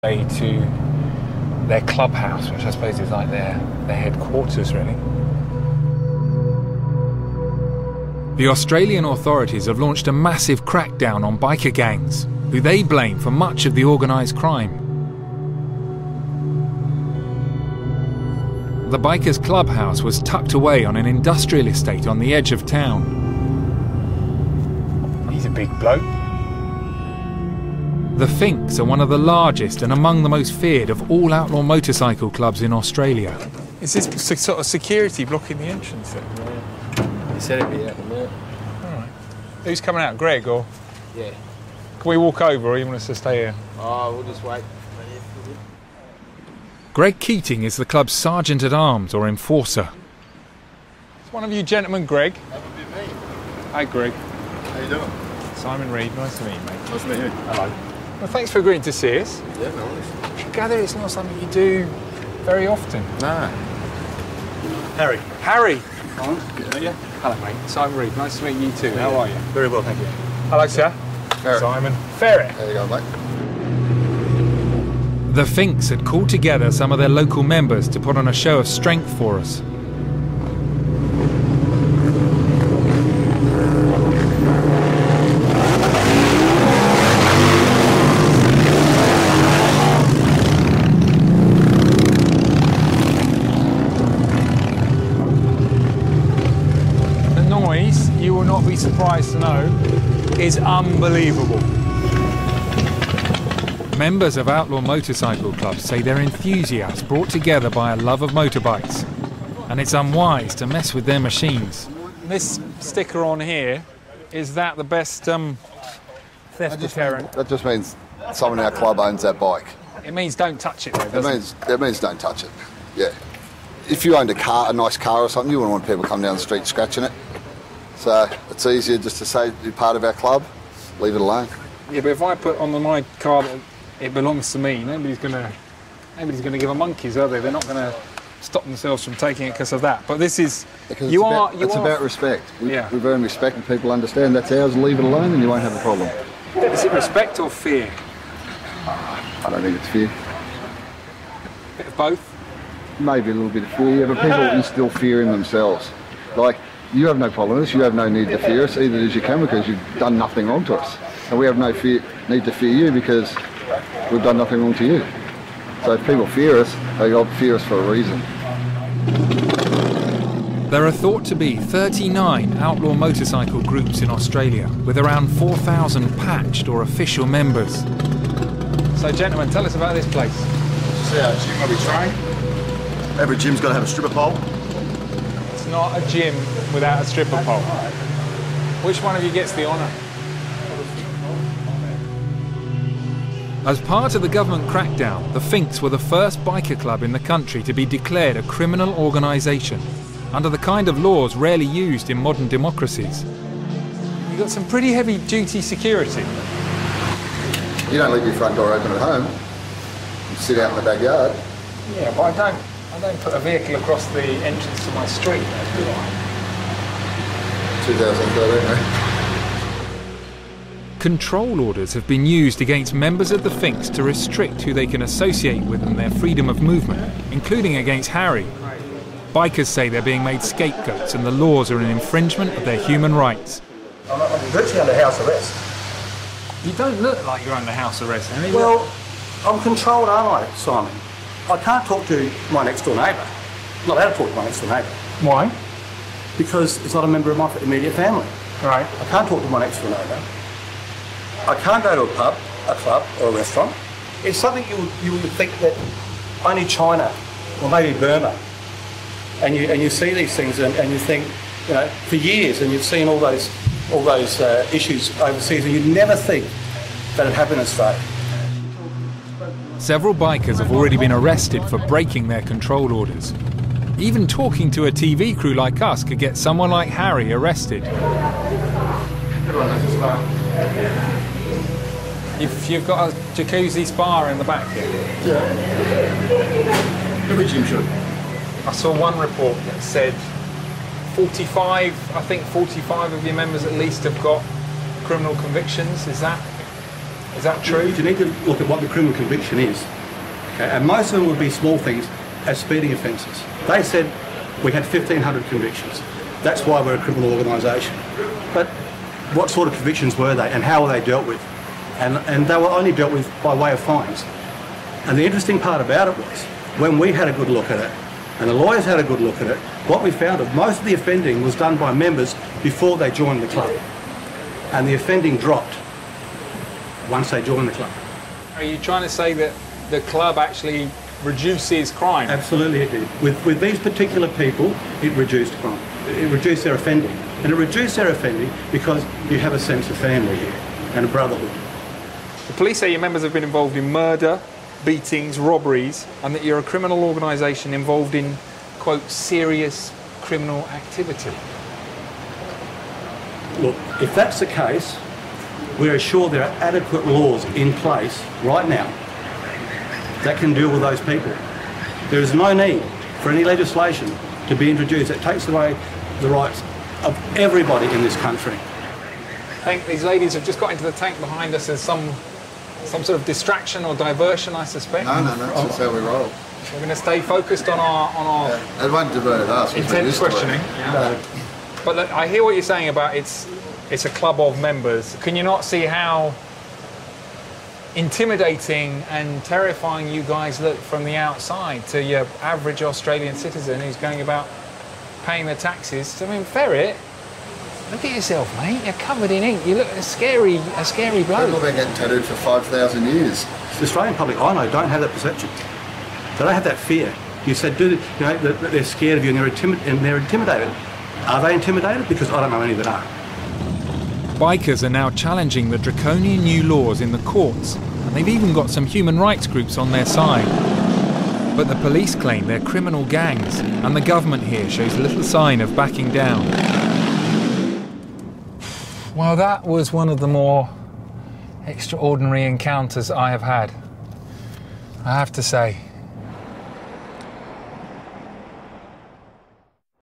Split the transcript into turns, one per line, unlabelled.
way to their clubhouse, which I suppose is like their headquarters, really.
The Australian authorities have launched a massive crackdown on biker gangs, who they blame for much of the organised crime. The bikers' clubhouse was tucked away on an industrial estate on the edge of town.
He's a big bloke.
The Finks are one of the largest and among the most feared of all outlaw motorcycle clubs in Australia.
Is this sort of security blocking the entrance then?
Yeah. He said it'd be out in a minute.
All right. Who's coming out, Greg, or?
Yeah.
Can we walk over, or you want us to stay here?
Oh, we'll just wait.
Greg Keating is the club's sergeant-at-arms or enforcer.
Is one of you gentlemen Greg?
That would be me.
Hi, Greg.
How you doing?
Simon Reeve, nice to meet you, mate.
Nice to meet you.
Hello. Well, thanks for agreeing to see us.
Yeah, no worries.
I gather it's not something you do very often.
No. Harry.
Harry.
Yeah.
Hello, mate. Simon Reeve, nice to meet you too. How are you?
Very well, thank you.
Hello, sir.
Ferret.
Simon. Ferret.
How you going, mate?
The Finks had called together some of their local members to put on a show of strength for us.
The noise, you will not be surprised to know, is unbelievable.
Members of outlaw motorcycle clubs say they're enthusiasts brought together by a love of motorbikes, and it's unwise to mess with their machines.
This sticker on here, is that the best theft deterrent?
That just means someone in our club owns that bike.
It means don't touch it, though, doesn't it?
That means don't touch it. Yeah. If you owned a nice car or something, you wouldn't want people coming down the street scratching it. So it's easier just to say you're part of our club, leave it alone.
Yeah, but if I put on my car that it belongs to me, nobody's gonna give a monkeys, are they? They're not gonna stop themselves from taking it because of that. But this is
It's about respect. We've earned respect, and people understand that's ours. Leave it alone, and you won't have a problem.
Is it respect or fear?
I don't think it's fear.
Bit of both.
Maybe a little bit of fear, yeah, but people instill fear in themselves. Like, you have no problem with us, you have no need to fear us, either as you can because you've done nothing wrong to us. And we have no need to fear you because we've done nothing wrong to you. So if people fear us, they fear us for a reason.
There are thought to be 39 outlaw motorcycle groups in Australia, with around 4,000 patched or official members.
So, gentlemen, tell us about this place.
See our gym where we train. Every gym's got to have a stripper pole.
It's not a gym without a stripper pole. Which one of you gets the honour?
As part of the government crackdown, the Finks were the first biker club in the country to be declared a criminal organisation, under the kind of laws rarely used in modern democracies.
You've got some pretty heavy-duty security.
You don't leave your front door open at home. You sit out in the backyard.
Yeah, but I don't put a vehicle across the entrance to my street, do I?
2013, eh?
Control orders have been used against members of the Finks to restrict who they can associate with and their freedom of movement, including against Harry. Bikers say they're being made scapegoats and the laws are an infringement of their human rights.
I'm virtually under house arrest.
You don't look like you're under house arrest, Henry.
Well, I'm controlled, aren't I, Simon? I can't talk to my next door neighbour. I'm not allowed to talk to my next door neighbour.
Why?
Because it's not a member of my immediate family.
Right.
I can't talk to my next door neighbour. I can't go to a pub, a club or a restaurant. It's something you would think that only China or maybe Burma. And you see these things and you think, you know, for years, and you've seen all those issues overseas, and you'd never think that it happened in Australia.
Several bikers have already been arrested for breaking their control orders. Even talking to a TV crew like us could get someone like Harry arrested.
You've got a jacuzzi spa in the back here.
Yeah. Every gym should.
I saw one report that said 45 of your members at least have got criminal convictions. Is that Is that true?
You need to look at what the criminal conviction is. Okay? And most of them would be small things as speeding offences. They said we had 1,500 convictions. That's why we're a criminal organisation. But what sort of convictions were they and how were they dealt with? And they were only dealt with by way of fines. And the interesting part about it was, when we had a good look at it, and the lawyers had a good look at it, what we found is most of the offending was done by members before they joined the club. And the offending dropped once they joined the club.
Are you trying to say that the club actually reduces crime?
Absolutely it did. With these particular people, it reduced crime. It reduced their offending. And it reduced their offending because you have a sense of family here and a brotherhood.
The police say your members have been involved in murder, beatings, robberies, and that you're a criminal organisation involved in, quote, serious criminal activity.
Look, if that's the case, we're assured there are adequate laws in place right now that can deal with those people. There is no need for any legislation to be introduced that takes away the rights of everybody in this country.
I think these ladies have just got into the tank behind us as some sort of distraction or diversion, I suspect.
No, that's just how we roll.
We're going to stay focused on our
It won't divert us.
intense questioning.
No.
But look, I hear what you're saying about it's a club of members. Can you not see how intimidating and terrifying you guys look from the outside to your average Australian citizen who's going about paying their taxes? I mean, Ferret, look at yourself, mate. You're covered in ink. You look a scary bloke.
People have been getting tattooed for 5,000 years.
The Australian public, I know, don't have that perception. They don't have that fear. You said, that they're scared of you and they're intimidated. Are they intimidated? Because I don't know any that are.
Bikers are now challenging the draconian new laws in the courts, and they've even got some human rights groups on their side. But the police claim they're criminal gangs, and the government here shows little sign of backing down.
Well, that was one of the more extraordinary encounters I have had, I have to say.